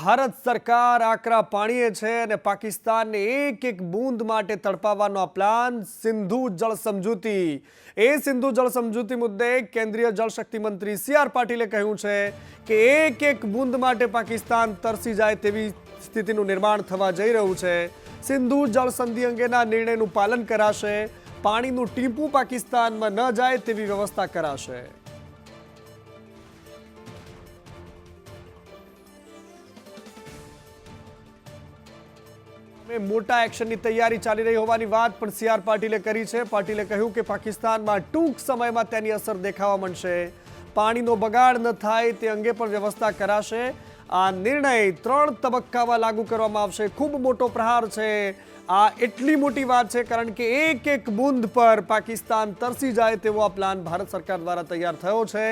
ભારત સરકાર આકરા પાણીએ છે અને પાકિસ્તાનને એક એક બૂંદ માટે તડપાવવાનો આ પ્લાન સિંધુ જળ સમજૂતી મુદ્દે કેન્દ્રીય જળશક્તિ મંત્રી સી.આર. પાટીલે કહ્યું છે કે એક એક બૂંદ માટે પાકિસ્તાન તરસી જાય તેવી સ્થિતિનું નિર્માણ થવા જઈ રહ્યું છે। સિંધુ જળ સંધિ અંગેના નિર્ણયનું પાલન કરાશે, પાણીનું ટીપું પાકિસ્તાનમાં ન જાય તેવી વ્યવસ્થા કરાશે। મોટા એક્શનની તૈયારી ચાલી રહી હોવાની વાત પણ સી.આર. પાટીલે કરી છે। પાટીલે કહ્યું કે પાકિસ્તાનમાં ટૂંક સમયમાં તેની અસર દેખાવા માંડશે। પાણીનો બગાડ ન થાય તે અંગે પણ વ્યવસ્થા કરાશે। આ નિર્ણય 3 તબક્કામાં લાગુ કરવામાં આવશે। ખૂબ મોટો પ્રહાર છે। આ એટલી મોટી વાત છે કારણ કે એક એક બૂંદ પર પાકિસ્તાન તરસી જાય તેવો આ પ્લાન ભારત સરકાર દ્વારા તૈયાર થયો છે।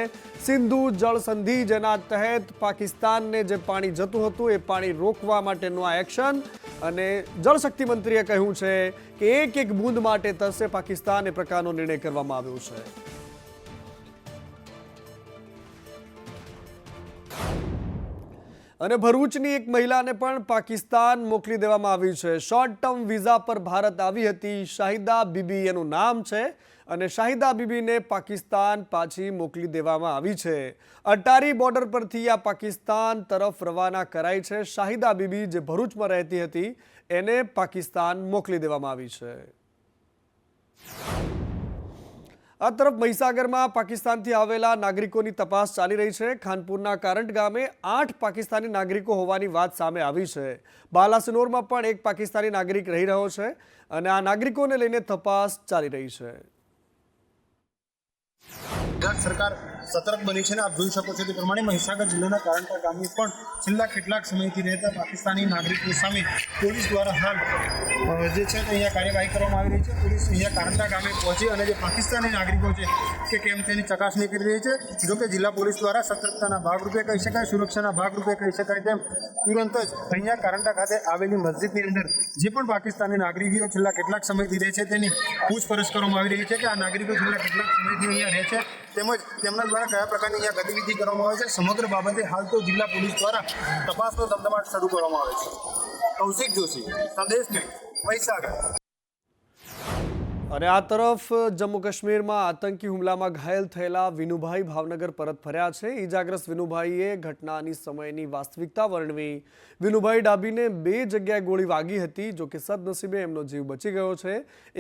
સિંધુ જળ સંધિ જેના તહેત પાકિસ્તાનને જે પાણી જતું હતું એ પાણી રોકવા માટેનું આ એક્શન અને જળશક્તિ મંત્રીએ કહ્યું છે કે એક એક બૂંદ માટે તરસે પાકિસ્તાન એ પ્રકારનો નિર્ણય કરવામાં આવ્યો છે। અને ભરૂચની એક મહિલાને પણ પાકિસ્તાન મોકલી દેવામાં આવી છે। શોર્ટ ટર્મ વિઝા પર ભારત આવી હતી। શાહિદા બીબી એનું નામ છે અને શાહિદા બીબીને પાકિસ્તાન પાછી મોકલી દેવામાં આવી છે। અટારી બોર્ડર પરથી આ પાકિસ્તાન તરફ રવાના કરાઈ છે। શાહિદા બીબી જે ભરૂચમાં રહેતી હતી એને પાકિસ્તાન મોકલી દેવામાં આવી છે। આ તરફ મહીસાગરમાં પાકિસ્તાનથી આવેલા નાગરિકોની તપાસ ચાલી રહી છે। ખાનપુરના કારંટ ગામે 8 પાકિસ્તાની નાગરિકો હોવાની વાત સામે આવી છે। બાલાસિનોરમાં પણ એક પાકિસ્તાની નાગરિક રહી રહ્યો છે અને આ નાગરિકોને લઈને તપાસ ચાલી રહી છે। ગુજરાત સરકાર સતર્ક બની છે ને આપ જોઈ શકો છો તે પ્રમાણે મહીસાગર જિલ્લાના કારંટા ગામે પણ છેલ્લા કેટલાક સમયથી રહેતા પાકિસ્તાની નાગરિકો સામે પોલીસ દ્વારા હાલ જે છે તે અહીંયા કાર્યવાહી કરવામાં આવી રહી છે। પોલીસ અહીંયા કારંટા ગામે પહોંચી અને જે પાકિસ્તાની નાગરિકો છે કે કેમ તેની ચકાસણી કરી રહી છે। જોકે જિલ્લા પોલીસ દ્વારા સતર્કતાના ભાગરૂપે કહી શકાય, સુરક્ષાના ભાગરૂપે કહી શકાય તેમ તુરંત જ અહીંયા કારંટા ખાતે આવેલી મસ્જિદની અંદર જે પણ પાકિસ્તાની નાગરિકો છેલ્લા કેટલાક સમયથી રહે છે તેની પૂછપરછ કરવામાં આવી રહી છે કે આ નાગરિકો છેલ્લા કેટલાક સમયથી અહીંયા રહે છે તેમજ તેમના દ્વારા કયા પ્રકારની અહીંયા ગતિવિધિ કરવામાં આવે છે। સમગ્ર બાબતે હાલ તો જિલ્લા પોલીસ દ્વારા તપાસનો ધમધમાટ શરૂ કરવામાં આવે છે। કૌશિક જોશી, સંદેશ ન્યૂઝ, મહીસાગર। અને આ તરફ જમ્મુ કાશ્મીરમાં આતંકી હુમલામાં ઘાયલ થયેલા વિનુભાઈ ભાવનગર પરત ફર્યા છે। ઈજાગ્રસ્ત વિનુભાઈએ ઘટનાની સમયની વાસ્તવિકતા વર્ણવી। વિનુભાઈ ડાબીને 2 જગ્યાએ ગોળી વાગી હતી, જોકે સદનસીબે એમનો જીવ બચી ગયો છે।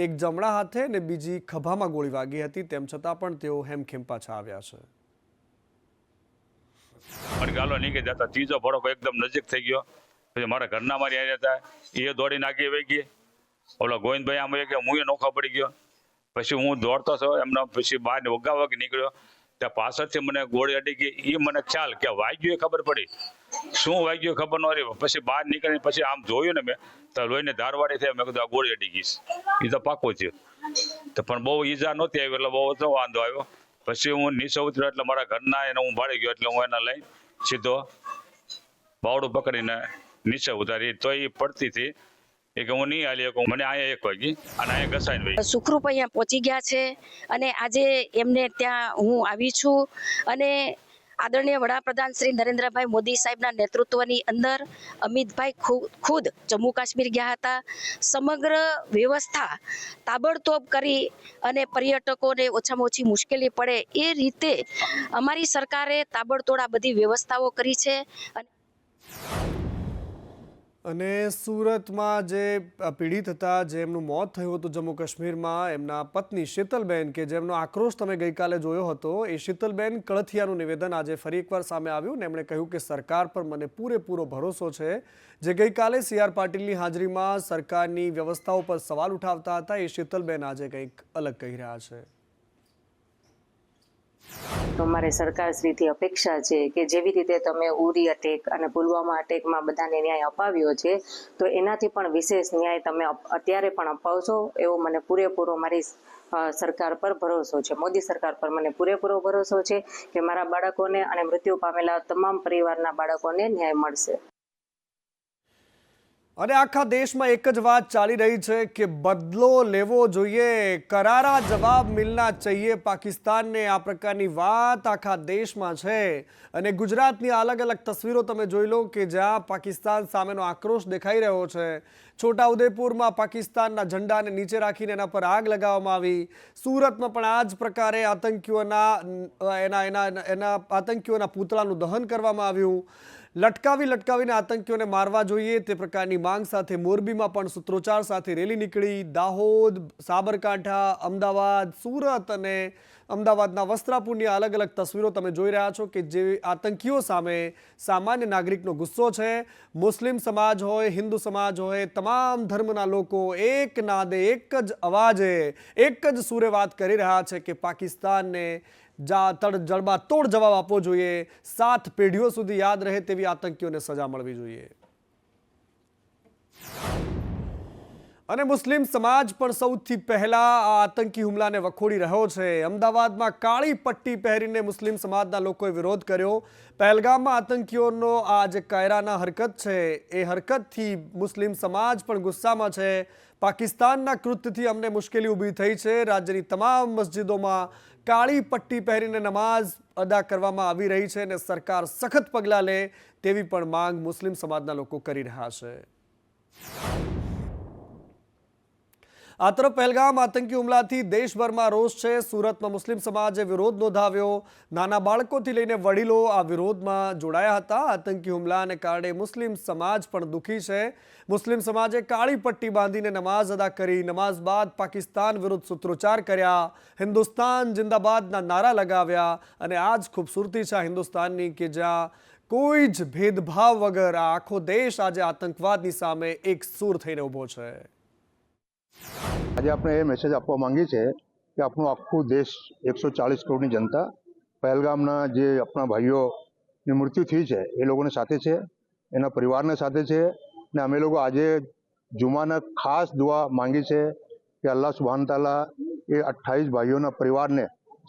એક જમણા હાથે અને બીજી ખભામાં ગોળી વાગી હતી, તેમ છતાં પણ તેઓ હેમખેમ પાછા આવ્યા છે। ગાલો નીકળી જતા ત્રીજો ભડકો એકદમ નજીક થઈ ગયો, પછી મારા ઘરના મારી આવ્યા હતા, એ દોડીને આગળ વહી ગઈ। ઓલા ગોવિંદભાઈ આમ કે હું એ નોખા પડી ગયો, પછી હું દોડતો હતો એમના, પછી બહાર વગાવગ નીકળ્યો ત્યાં પાછળથી મને ગોળી અડી ગઈ। એ મને ખ્યાલ કે વાગ્યું એ ખબર પડી, શું વાગ્યું ખબર ન રહી। પછી બહાર નીકળીને પછી આમ જોયું ને મેં તો લોહીને ધારવાડી થઈ, મેં કીધું આ ગોળી અડી ગઈ, એ તો પાકું થયું। તો પણ બહુ ઈજા નહોતી આવી એટલે બહુ તો વાંધો આવ્યો। પછી હું નીચે ઉતર્યો એટલે મારા ઘરના એને હું ભાળી ગયો એટલે હું એને લઈ સીધો બાવડું પકડીને નીચે ઉતારી, તો એ પડતી હતી એ કે હું નહીં હાલી શકું, મને અહીંયા 1 વાગી અને અહીંયા ઘસાઈને વહી। સુખરૂપ અહીંયા પહોંચી ગયા છે અને આજે એમને ત્યાં હું આવી છું અને આદરણીય વડાપ્રધાન શ્રી નરેન્દ્રભાઈ મોદી સાહેબના નેતૃત્વની અંદર અમિતભાઈ ખુદ જમ્મુ કાશ્મીર ગયા હતા। સમગ્ર વ્યવસ્થા તાબડતોબ કરી અને પર્યટકોને ઓછામાં ઓછી મુશ્કેલી પડે એ રીતે અમારી સરકારે તાબડતોડ આ બધી વ્યવસ્થાઓ કરી છે। અને સુરતમાં જે પીડિત હતા, જેમનું મોત થયું હતું જમ્મુ કાશ્મીરમાં, એમના પત્ની શીતલબેન કે જેમનો આક્રોશ તમે ગઈકાલે જોયો હતો, એ શીતલબેન કળથિયાનું નિવેદન આજે ફરી એકવાર સામે આવ્યું ને એમણે કહ્યું કે સરકાર પર મને પૂરેપૂરો ભરોસો છે। જે ગઈકાલે સી.આર. પાટીલની હાજરીમાં સરકારની વ્યવસ્થાઓ પર સવાલ ઉઠાવતા હતા, એ શીતલબેન આજે કંઈક અલગ કહી રહ્યા છે। અમારે સરકારશ્રીથી અપેક્ષા છે કે જેવી રીતે તમે ઉરી અટેક અને પુલવામા અટેકમાં બધાને ન્યાય અપાવ્યો છે, તો એનાથી પણ વિશેષ ન્યાય તમે અત્યારે પણ અપાવશો એવો મને પૂરેપૂરો મારી સરકાર પર ભરોસો છે। મોદી સરકાર પર મને પૂરેપૂરો ભરોસો છે કે મારા બાળકોને અને મૃત્યુ પામેલા તમામ પરિવારના બાળકોને ન્યાય મળશે। અને આખા દેશમાં એક જ વાત ચાલી રહી છે કે બદલો લેવો જોઈએ, કરારા જવાબ મિલના ચાહીએ પાકિસ્તાનને। આ પ્રકારની વાત આખા દેશમાં છે અને ગુજરાતની અલગ અલગ તસવીરો તમે જોઈ લો કે જ્યાં પાકિસ્તાન સામેનો આક્રોશ દેખાઈ રહ્યો છે। છોટાઉદેપુરમાં પાકિસ્તાનના ઝંડાને નીચે રાખીને એના પર આગ લગાવવામાં આવી। સુરતમાં પણ આ જ પ્રકારે આતંકીઓના પૂતળાનું દહન કરવામાં આવ્યું। લટકાવીને આતંકીઓને મારવા જોઈએ તે પ્રકારની માંગ સાથે મોરબીમાં પણ સૂત્રોચ્ચાર સાથે રેલી નીકળી। દાહોદ, સાબરકાંઠા, અમદાવાદ, સુરત અને અમદાવાદના વસ્ત્રાપુરની અલગ અલગ તસવીરો તમે જોઈ રહ્યા છો કે જે આતંકીઓ સામે સામાન્ય નાગરિકનો ગુસ્સો છે। મુસ્લિમ સમાજ હોય, હિન્દુ સમાજ હોય, તમામ ધર્મના લોકો એક નાદે, એક જ અવાજે, એક જ સૂરે વાત કરી રહ્યા છે કે પાકિસ્તાનને જડબાતોડ જવાબ આપવો જોઈએ। 7 પેઢીઓ સુધી યાદ રહે તેવી આતંકીઓને સજા મળવી જોઈએ। અને મુસ્લિમ સમાજ પણ સૌથી પહેલા આ આતંકી હુમલાને વખોડી રહ્યો છે। અમદાવાદમાં કાળી પટ્ટી પહેરીને મુસ્લિમ સમાજના લોકોએ વિરોધ કર્યો। પહેલગામમાં આતંકીઓનો આ જે કાયરાના હરકત છે એ હરકતથી મુસ્લિમ સમાજ પણ ગુસ્સામાં છે। પાકિસ્તાનના કૃત્યથી અમને મુશ્કેલી ઊભી થઈ છે। રાજ્યની તમામ મસ્જિદોમાં કાળી પટ્ટી પહેરીને નમાઝ અદા કરવામાં આવી રહી છે અને સરકાર સખત પગલાં લે તેવી પણ માંગ મુસ્લિમ સમાજના લોકો કરી રહ્યા છે। આ તરફ પહેલગામ આતંકી હુમલાથી દેશભરમાં રોષ છે। સુરતમાં મુસ્લિમ સમાજે વિરોધ નોંધાવ્યો। નાના બાળકોથી લઈને વડીલો આ વિરોધમાં જોડાયા હતા। આતંકી હુમલાને કારણે મુસ્લિમ સમાજ પણ દુઃખી છે। મુસ્લિમ સમાજે કાળી પટ્ટી બાંધીને નમાઝ અદા કરી। નમાઝ બાદ પાકિસ્તાન વિરુદ્ધ સૂત્રોચ્ચાર કર્યા। હિન્દુસ્તાન જિંદાબાદના નારા લગાવ્યા અને આ જ ખૂબસૂરતી છે હિન્દુસ્તાનની કે જ્યાં કોઈ જ ભેદભાવ વગર આ આખો દેશ આજે આતંકવાદની સામે એક સૂર થઈને ઊભો છે। આજે આપણે એ મેસેજ આપવા માંગીએ છીએ કે આપણું આખું દેશ 140 કરોડની જનતા પહેલગામના જે આપણા ભાઈઓની મૃત્યુ થઈ છે એ લોકોને સાથે છે, એના પરિવારને સાથે છે ને અમે લોકો આજે જુમાના ખાસ દુઆ માંગી છે કે અલ્લાહ સુબહાન તાલા એ 28 ભાઈઓના પરિવારને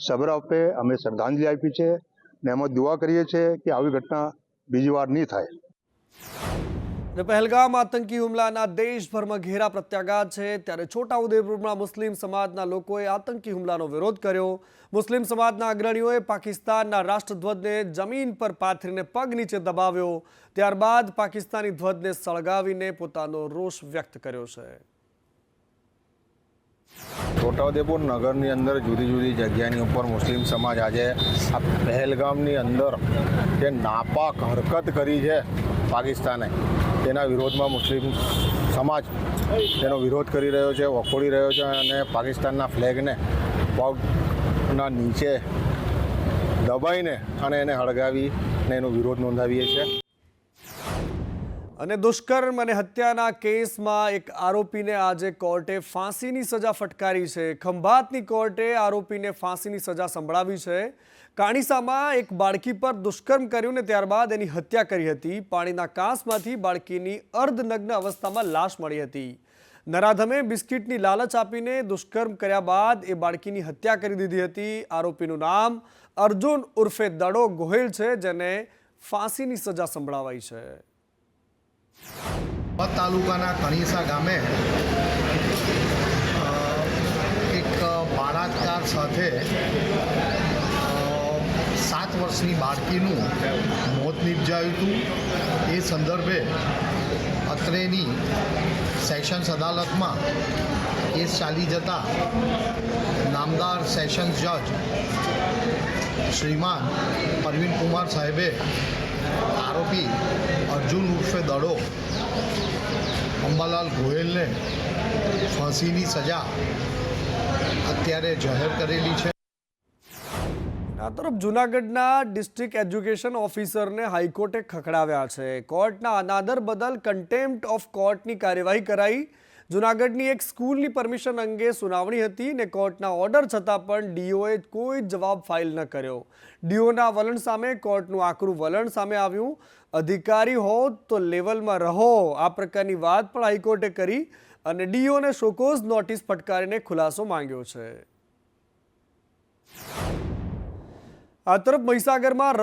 સબ્ર આપે। અમે શ્રદ્ધાંજલિ આપી છે ને એમાં દુઆ કરીએ છીએ કે આવી ઘટના બીજી વાર નહીં થાય। પહેલગામ આતંકી હુમલાના દેશભરમાં ઘેરા પ્રત્યાઘાત છે ત્યારે છોટાઉદેપુરમાં મુસ્લિમ સમાજના લોકોએ આતંકી હુમલાનો વિરોધ કર્યો। મુસ્લિમ સમાજના અગ્રણીઓએ પાકિસ્તાનના રાષ્ટ્રધ્વજને જમીન પર પાથરીને પગ નીચે દબાવ્યો। ત્યારબાદ પાકિસ્તાની ધ્વજને સળગાવીને પોતાનો રોષ વ્યક્ત કર્યો છે। છોટાઉદેપુર નગરની અંદર જુદી જુદી જગ્યાની ઉપર મુસ્લિમ સમાજ આજે આ પહેલગામની અંદર જે નાપાક હરકત કરી છે પાકિસ્તાને તેના વિરોધમાં મુસ્લિમ સમાજ તેનો વિરોધ કરી રહ્યો છે, વખોડી રહ્યો છે અને પાકિસ્તાનના ફ્લેગને પગના નીચે દબાઈને અને એને હળગાવીને એનો વિરોધ નોંધાવીએ છીએ। અને દુષ્કર્મ અને હત્યાના કેસમાં એક આરોપીને આજે કોર્ટે ફાંસીની સજા ફટકારી છે। ખંભાતની કોર્ટે આરોપીને ફાંસીની સજા સંભળાવી છે। કાણીસામાં એક બાળકી પર દુષ્કર્મ કર્યું ને ત્યારબાદ એની હત્યા કરી હતી। પાણીના કાંસમાંથી બાળકીની અર્ધનગ્ન અવસ્થામાં લાશ મળી હતી। નરાધમે બિસ્કિટની લાલચ આપીને દુષ્કર્મ કર્યા બાદ એ બાળકીની હત્યા કરી દીધી હતી। આરોપીનું નામ અર્જુન ઉર્ફે દડો ગોહિલ છે જેને ફાંસીની સજા સંભળાવાઈ છે। તાલુકાના કણીસા ગામે એક બળાત્કાર સાથે 7 વર્ષની બાળકીનું મોત નિપજાયું હતું। એ સંદર્ભે અત્રેની સેશન્સ અદાલતમાં કેસ ચાલી જતા નામદાર સેશન્સ જજ શ્રીમાન પરવીન કુમાર સાહેબે આરોપી અર્જુન ઉર્ફે દડો અંબાલાલ ગોયલને ફાંસીની સજા અત્યારે જાહેર કરેલી છે। આ તરફ જૂનાગઢના ડિસ્ટ્રિક્ટ એજ્યુકેશન ઓફિસરને હાઈકોર્ટે ખખડાવ્યા છે। કોર્ટના અનાદર બદલ કન્ટેમ્પ્ટ ઓફ કોર્ટની કાર્યવાહી કરાઈ। જૂનાગઢની એક સ્કૂલની પરમિશન અંગે સુનાવણી હતી ને કોર્ટના ઓર્ડર છતાં પણ ડીઓએ કોઈ જવાબ ફાઇલ ન કર્યો। ડીઓના વલણ સામે કોર્ટનું આકરું વલણ સામે આવ્યું। અધિકારી હો તો લેવલમાં રહો આ પ્રકારની વાત પણ હાઈકોર્ટે કરી અને ડીઓને શોકોઝ નોટિસ ફટકારીને ખુલાસો માંગ્યો છે। આ તરફ મહીસાગરમાં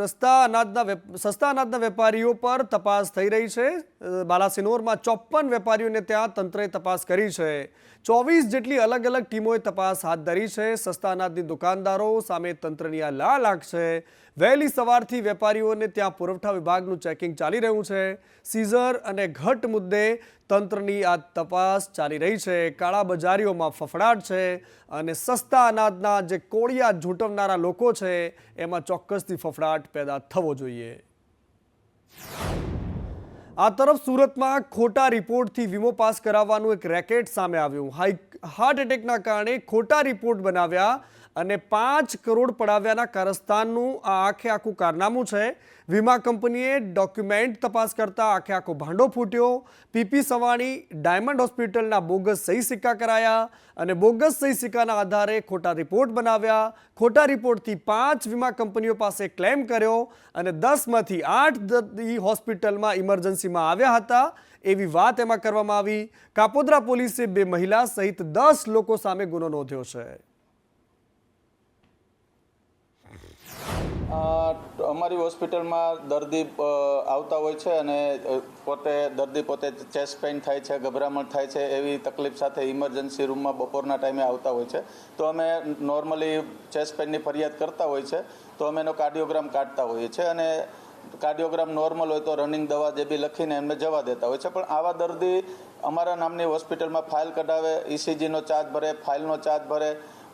સસ્તા અનાજના વેપારીઓ પર તપાસ થઈ રહી છે. બાલાસિનોરમાં 54 વેપારીઓને ત્યાં તંત્રે તપાસ કરી છે. 24 જેટલી અલગ અલગ ટીમોએ તપાસ હાથ ધરી છે. સસ્તા અનાજની દુકાનદારો સામે તંત્રની આ લાલ આંખ છે. વહેલી સવારથી વેપારીઓને ત્યાં પુરવઠા વિભાગનું ચેકિંગ ચાલી રહ્યું છે. સીઝર અને ઘટ મુદ્દે તંત્રની આ તપાસ ચાલી રહી છે. કાળાબજારીઓમાં ફફડાટ છે અને સસ્તા અનાજના જે કોળિયા ઝૂંટવનારા લોકો છે એમાં ચોક્કસથી ફફડાટ પેદા થવો જોઈએ. આ તરફ સુરતમાં ખોટા રિપોર્ટથી વીમો પાસ કરાવવાનું એક રેકેટ સામે આવ્યું. હાર્ટ એટેકના કારણે ખોટા રિપોર્ટ બનાવ્યા અને 5 કરોડ પડાવ્યાના કારસ્તાનનું આ આખું કારનામું છે. વીમા કંપનીએ ડોક્યુમેન્ટ તપાસ કરતા આખો ભાંડો ફૂટ્યો. પીપી સવાણી ડાયમંડ હોસ્પિટલના બોગસ સહી સિક્કા કરાયા અને બોગસ સહી સિક્કાના આધારે ખોટા રિપોર્ટ બનાવ્યા. ખોટા રિપોર્ટથી 5 વીમા કંપનીઓ પાસે ક્લેમ કર્યો અને 10માંથી 8 દર્દી હોસ્પિટલમાં ઇમરજન્સીમાં આવ્યા હતા એવી વાત એમાં કરવામાં આવી. કાપોદ્રા પોલીસે 2 મહિલા સહિત 10 લોકો સામે ગુનો નોંધ્યો છે. અમારી હોસ્પિટલમાં દર્દી આવતા હોય છે અને દર્દી પોતે ચેસ્ટ પેઇન થાય છે, ગભરામણ થાય છે એવી તકલીફ સાથે ઇમરજન્સી રૂમમાં બપોરના ટાઈમે આવતા હોય છે. તો અમે નોર્મલી ચેસ્ટ પેઇનની ફરિયાદ કરતા હોય છે તો અમે એનો કાર્ડિયોગ્રામ કાઢતા હોઈએ છીએ અને કાર્ડિયોગ્રામ નોર્મલ હોય તો રનિંગ દવા જે બી લખીને એમને જવા દેતા હોય છે. પણ આવા દર્દી અમારા નામની હોસ્પિટલમાં ફાઇલ કઢાવે, ઇસીજીનો ચાર્જ ભરે, ફાઇલનો ચાર્જ ભરે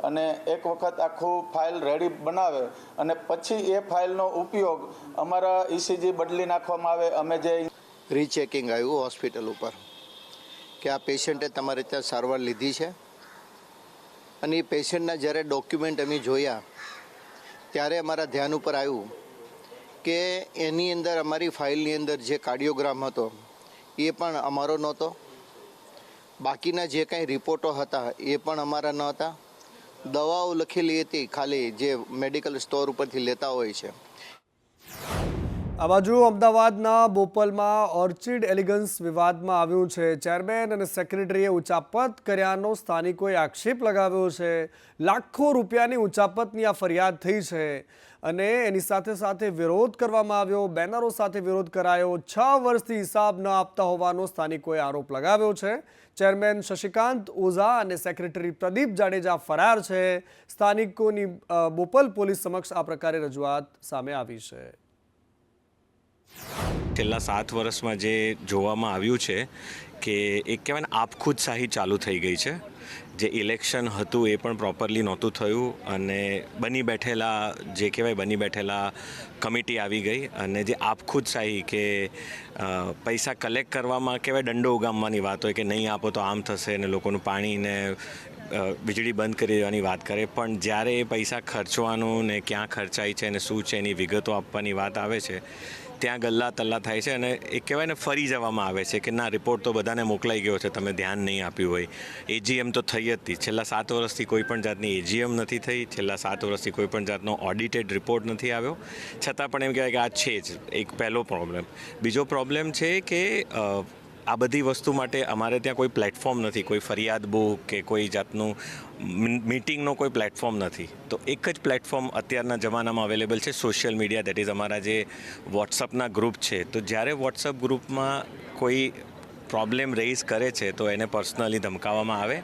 અને એક વખત આખું ફાઇલ રેડી બનાવે અને પછી એ ફાઇલનો ઉપયોગ અમારા ઇસીજી બદલી નાખવામાં આવે. અમે જે રીચેકિંગ આવ્યું હોસ્પિટલ ઉપર કે આ પેશન્ટે તમારે ત્યાં સારવાર લીધી છે અને એ પેશન્ટના જ્યારે ડોક્યુમેન્ટ અમે જોયા ત્યારે અમારા ધ્યાન ઉપર આવ્યું કે એની અંદર અમારી ફાઇલની અંદર જે કાર્ડિયોગ્રામ હતો એ પણ અમારો નહોતો. બાકીના જે કાંઈ રિપોર્ટો હતા એ પણ અમારા ન હતા. દવાઓ લખેલી હતી ખાલી જે મેડિકલ સ્ટોર ઉપરથી લેતા હોય છે. આ બાજુ અમદાવાદના બોપલમાં ઓર્ચિડ એલિગન્સ વિવાદમાં આવ્યું છે. ચેરમેન અને સેક્રેટરીએ ઉચાપત કર્યાનો સ્થાનિકોએ આક્ષેપ લગાવ્યો છે. લાખો રૂપિયાની ઉચાપતની આ ફરિયાદ થઈ છે અને એની સાથે સાથે વિરોધ કરવામાં આવ્યો. બેનરો સાથે વિરોધ કરાયો. 6 વર્ષથી હિસાબ ન આપતા હોવાનો સ્થાનિકોએ આરોપ લગાવ્યો છે. ચેરમેન શશિકાંત ઓઝા અને સેક્રેટરી પ્રદીપ જાડેજા ફરાર છે. સ્થાનિકોની બોપલ પોલીસ સમક્ષ આ પ્રકારે રજૂઆત સામે આવી છે. છેલ્લા 7 વર્ષમાં જે જોવામાં આવ્યું છે કે એક કહેવાય ને આપખુદશાહી ચાલુ થઈ ગઈ છે. જે ઇલેક્શન હતું એ પણ પ્રોપરલી નહોતું થયું અને બની બેઠેલા કમિટી આવી ગઈ અને જે આપખુદશાહી કે પૈસા કલેક્ટ કરવામાં કહેવાય દંડો ઉગામવાની વાત હોય કે નહીં આપો તો આમ થશે ને લોકોનું પાણી ને વીજળી બંધ કરી દેવાની વાત કરે. પણ જ્યારે એ પૈસા ખર્ચવાનું ને ક્યાં ખર્ચાય છે અને શું છે એની વિગતો આપવાની વાત આવે છે ત્યાં ગલ્લા તલ્લા થાય છે અને એ કહેવાય ને ફરી જવામાં આવે છે કે ના રિપોર્ટ તો બધાને મોકલાઈ ગયો છે, તમે ધ્યાન નહીં આપ્યું હોય. એજીએમ તો થઈ જ હતી. છેલ્લા 7 વર્ષથી કોઈ પણ જાતની એજીએમ નથી થઈ. છેલ્લા 7 વર્ષથી કોઈ પણ જાતનો ઓડિટેડ રિપોર્ટ નથી આવ્યો. છતાં પણ એમ કહેવાય કે આ છે જ એક પહેલો પ્રોબ્લેમ. બીજો પ્રોબ્લેમ છે કે આ બધી વસ્તુ માટે અમારે ત્યાં કોઈ પ્લેટફોર્મ નથી, કોઈ ફરિયાદ બુક કે કોઈ જાતનું મીટિંગનો કોઈ પ્લેટફોર્મ નથી. તો એક જ પ્લેટફોર્મ અત્યારના જમાનામાં અવેલેબલ છે, સોશિયલ મીડિયા. દેટ ઇઝ અમારા જે વોટ્સઅપના ગ્રુપ છે. તો જ્યારે વોટ્સઅપ ગ્રુપમાં કોઈ પ્રોબ્લેમ રેઇઝ કરે છે તો એને પર્સનલી ધમકાવવામાં આવે.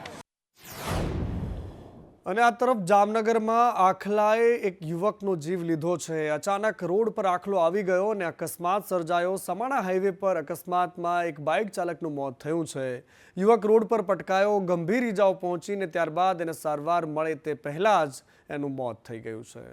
અને આ તરફ જામનગરમાં આખલાએ એક યુવકનો જીવ લીધો છે. અચાનક રોડ પર આખલો આવી ગયો અને અકસ્માત સર્જાયો. સમાણા હાઈવે પર અકસ્માતમાં એક બાઇક ચાલકનું મોત થયું છે. યુવક રોડ પર પટકાયો, ગંભીર ઈજાઓ પહોંચીને ત્યારબાદ એને સારવાર મળે તે પહેલાં જ એનું મોત થઈ ગયું છે.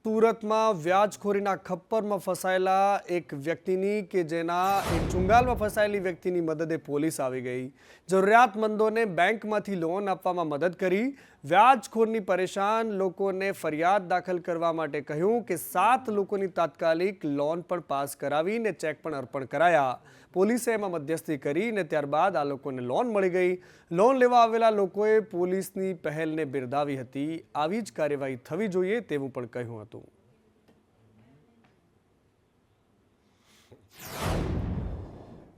સુરતમાં વ્યાજખોરીના ખપ્પરમાં ફસાયેલા એક વ્યક્તિની કે જેના એક ચુંગાલમાં ફસાયેલી વ્યક્તિની મદદે પોલીસ આવી ગઈ. જરૂરિયાતમંદોને બેંકમાંથી લોન આપવામાં મદદ કરી. વ્યાજખોરની પરેશાન લોકોને ફરિયાદ દાખલ કરવા માટે કહ્યું કે 7 લોકોની તાત્કાલિક લોન પણ પાસ કરાવીને ચેક પણ અર્પણ કરાયા. પોલીસે એમાં મધ્યસ્થી કરીને ત્યારબાદ આ લોકોને લોન મળી ગઈ. લોન લેવા આવેલા લોકોએ પોલીસની પહેલને બિરદાવી હતી. આવી જ કાર્યવાહી થવી જોઈએ તેવું પણ કહ્યું હતું.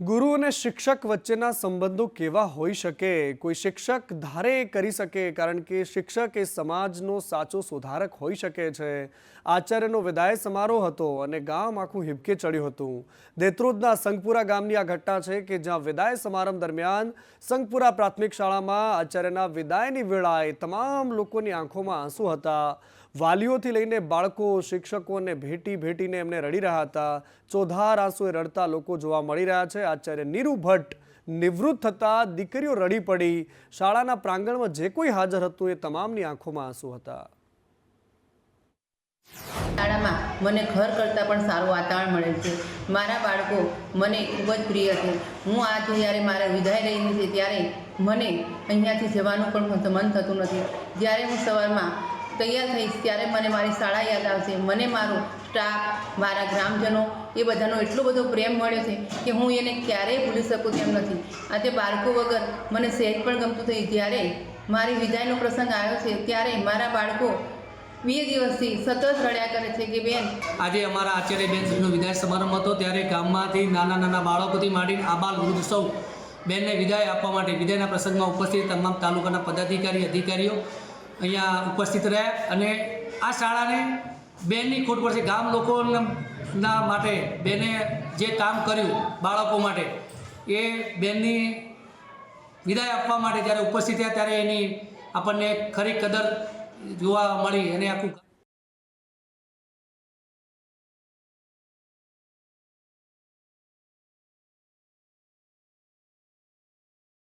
ગુરુ અને શિક્ષક વચ્ચેના સંબંધો કેવા હોઈ શકે? કોઈ શિક્ષક ધારે એ કરી શકે, કારણ કે શિક્ષક એ સમાજનો સાચો સુધારક હોઈ શકે છે. આચાર્યનો વિદાય સમારોહ હતો અને ગામ આખું હિબકે ચડ્યું હતું. દેત્રોદના સંગપુરા ગામની આ ઘટના છે કે જ્યાં વિદાય સમારંભ દરમિયાન સંગપુરા પ્રાથમિક શાળામાં આચાર્યના વિદાયની વેળાએ તમામ લોકોની આંખોમાં આંસુ હતા. વાલીઓથી લઈને બાળકો, શિક્ષકોને ભેટીને એમને રડી રહ્યા હતા. ચોધાર આંસુએ રડતા લોકો જોવા મળી રહ્યા છે. આચાર્ય નીરુ ભટ્ટ નિવૃત્ત થતા દીકરીઓ રડી પડી. શાળાના પ્રાંગણમાં જે કોઈ હાજર હતું એ તમામની આંખોમાં આંસુ હતા. શાળામાં મને ઘર કરતાં પણ સારું વાતાવરણ મળે છે. મારા બાળકો મને ખૂબ જ પ્રિય છે. હું આજે જ્યારે મારા વિદાય રહી છે ત્યારે મને અહીંયાથી જવાનું પણ મન થતું નથી. જ્યારે હું સવારમાં તૈયાર થઈશ ત્યારે મને મારી શાળા યાદ આવશે. મને મારો સ્ટાફ, મારા ગ્રામજનો એ બધાનો એટલો બધો પ્રેમ મળ્યો છે કે હું એને ક્યારેય ભૂલી શકું તેમ નથી. આજે બાળકો વગર મને સહેજ પણ ગમતું થઈ. જ્યારે મારી વિદાયનો પ્રસંગ આવ્યો છે ત્યારે મારા બાળકો 2 દિવસથી સતત રડ્યા કરે છે કે બેન. આજે અમારા આચાર્ય બેનશ્રીનો વિદાય સમારંભ હતો ત્યારે ગામમાંથી નાના બાળકોથી માંડીને આબાલ વૃદ્ધ સૌ બેનને વિદાય આપવા માટે વિદાયના પ્રસંગમાં ઉપસ્થિત તમામ તાલુકાના પદાધિકારી, અધિકારીઓ અહીંયા ઉપસ્થિત રહ્યા અને આ શાળાને બેનની ખોટ પડશે. ગામ લોકોના માટે બેને જે કામ કર્યું બાળકો માટે, એ બેનની વિદાય આપવા માટે જ્યારે ઉપસ્થિત થયા ત્યારે એની આપણને ખરી કદર જોવા મળી અને આખું